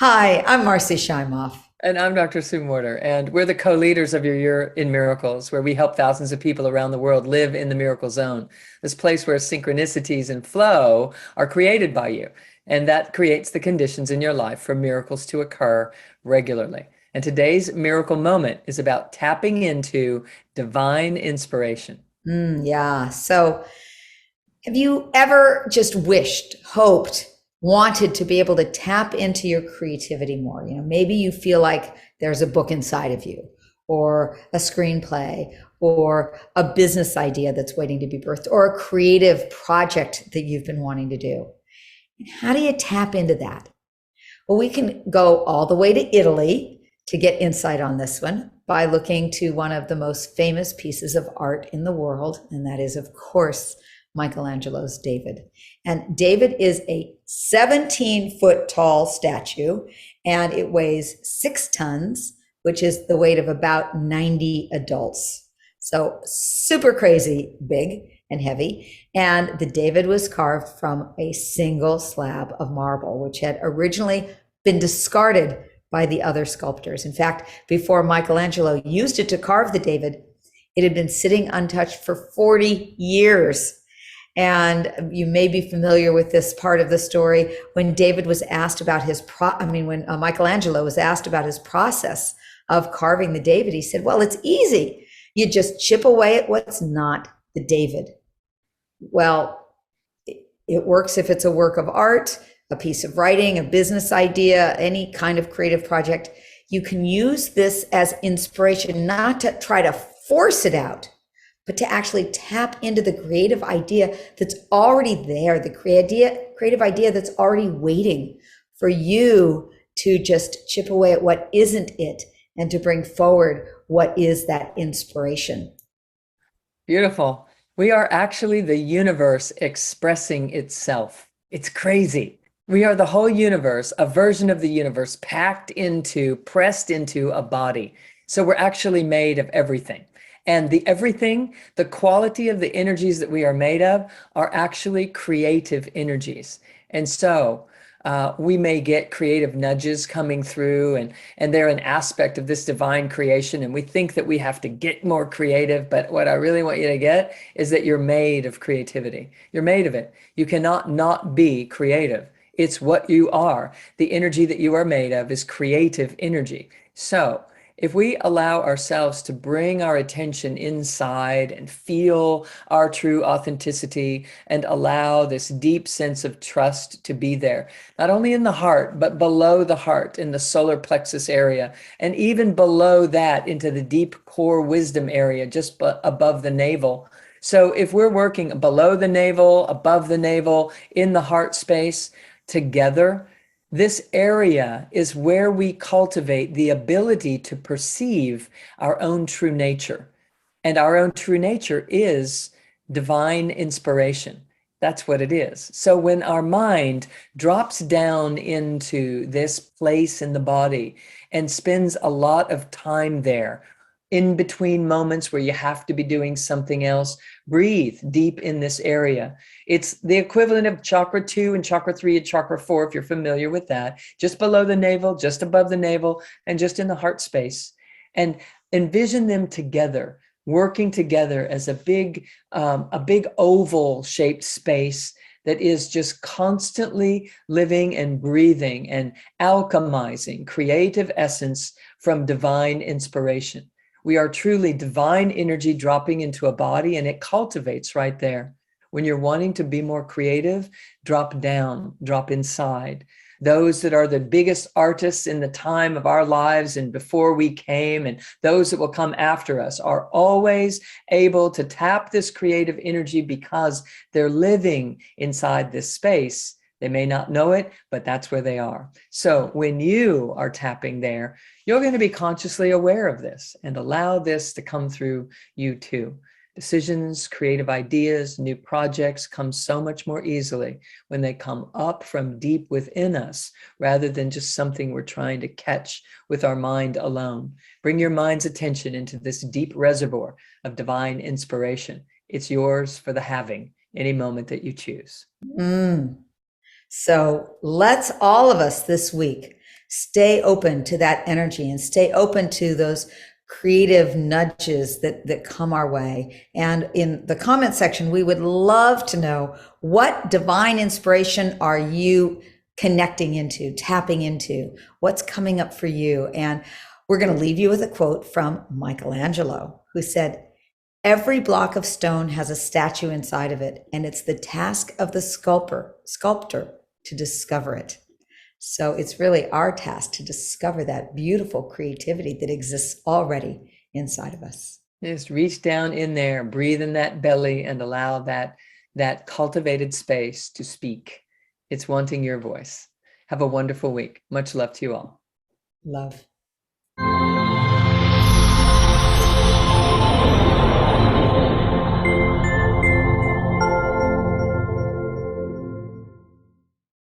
Hi, I'm Marcy Shimoff. And I'm Dr. Sue Morter, and we're the co-leaders of your Year in Miracles, where we help thousands of people around the world live in the miracle zone, this place where synchronicities and flow are created by you. And that creates the conditions in your life for miracles to occur regularly. And today's miracle moment is about tapping into divine inspiration. Yeah. So, have you ever just wished, hoped, wanted to be able to tap into your creativity more? Maybe you feel like there's a book inside of you, or a screenplay, or a business idea that's waiting to be birthed, or a creative project that you've been wanting to do. How do you tap into that? Well, we can go all the way to Italy to get insight on this one by looking to one of the most famous pieces of art in the world, and that is, of course, Michelangelo's David. And David is a 17-foot tall statue, and it weighs 6 tons, which is the weight of about 90 adults. So super crazy big and heavy. And the David was carved from a single slab of marble, which had originally been discarded by the other sculptors. In fact, before Michelangelo used it to carve the David, it had been sitting untouched for 40 years. And you may be familiar with this part of the story. When David was asked about when Michelangelo was asked about his process of carving the David, he said, well, it's easy. You just chip away at what's not the David. Well, it works if it's a work of art, a piece of writing, a business idea, any kind of creative project. You can use this as inspiration, not to try to force it out, but to actually tap into the creative idea that's already there, the creative idea that's already waiting for you to just chip away at what isn't it and to bring forward what is that inspiration. Beautiful. We are actually the universe expressing itself. It's crazy. We are the whole universe, a version of the universe pressed into a body. So we're actually made of everything. And the everything, the quality of the energies that we are made of are actually creative energies. And so we may get creative nudges coming through, and they're an aspect of this divine creation. And we think that we have to get more creative. But what I really want you to get is that you're made of creativity. You're made of it. You cannot not be creative. It's what you are. The energy that you are made of is creative energy. So if we allow ourselves to bring our attention inside and feel our true authenticity and allow this deep sense of trust to be there, not only in the heart, but below the heart in the solar plexus area, and even below that into the deep core wisdom area, just above the navel. So if we're working below the navel, above the navel, in the heart space together, this area is where we cultivate the ability to perceive our own true nature. And our own true nature is divine inspiration. That's what it is. So when our mind drops down into this place in the body and spends a lot of time there, in between moments where you have to be doing something else, breathe deep in this area. It's the equivalent of chakra 2 and chakra 3 and chakra 4, if you're familiar with that, just below the navel, just above the navel, and just in the heart space. And envision them together, working together as a big oval shaped space that is just constantly living and breathing and alchemizing creative essence from divine inspiration. We are truly divine energy dropping into a body, and it cultivates right there. When you're wanting to be more creative, drop down, drop inside. Those that are the biggest artists in the time of our lives and before we came, and those that will come after us, are always able to tap this creative energy because they're living inside this space. They may not know it, but that's where they are. So when you are tapping there, you're going to be consciously aware of this and allow this to come through you too. Decisions, creative ideas, new projects come so much more easily when they come up from deep within us rather than just something we're trying to catch with our mind alone. Bring your mind's attention into this deep reservoir of divine inspiration. It's yours for the having any moment that you choose. So let's all of us this week stay open to that energy and stay open to those creative nudges that come our way. And in the comment section, we would love to know, what divine inspiration are you connecting into, tapping into? What's coming up for you? And we're going to leave you with a quote from Michelangelo, who said, "Every block of stone has a statue inside of it, and it's the task of the sculptor to discover it." So it's really our task to discover that beautiful creativity that exists already inside of us. Just reach down in there, breathe in that belly, and allow that cultivated space to speak. It's wanting your voice. Have a wonderful week. Much love to you all. Love.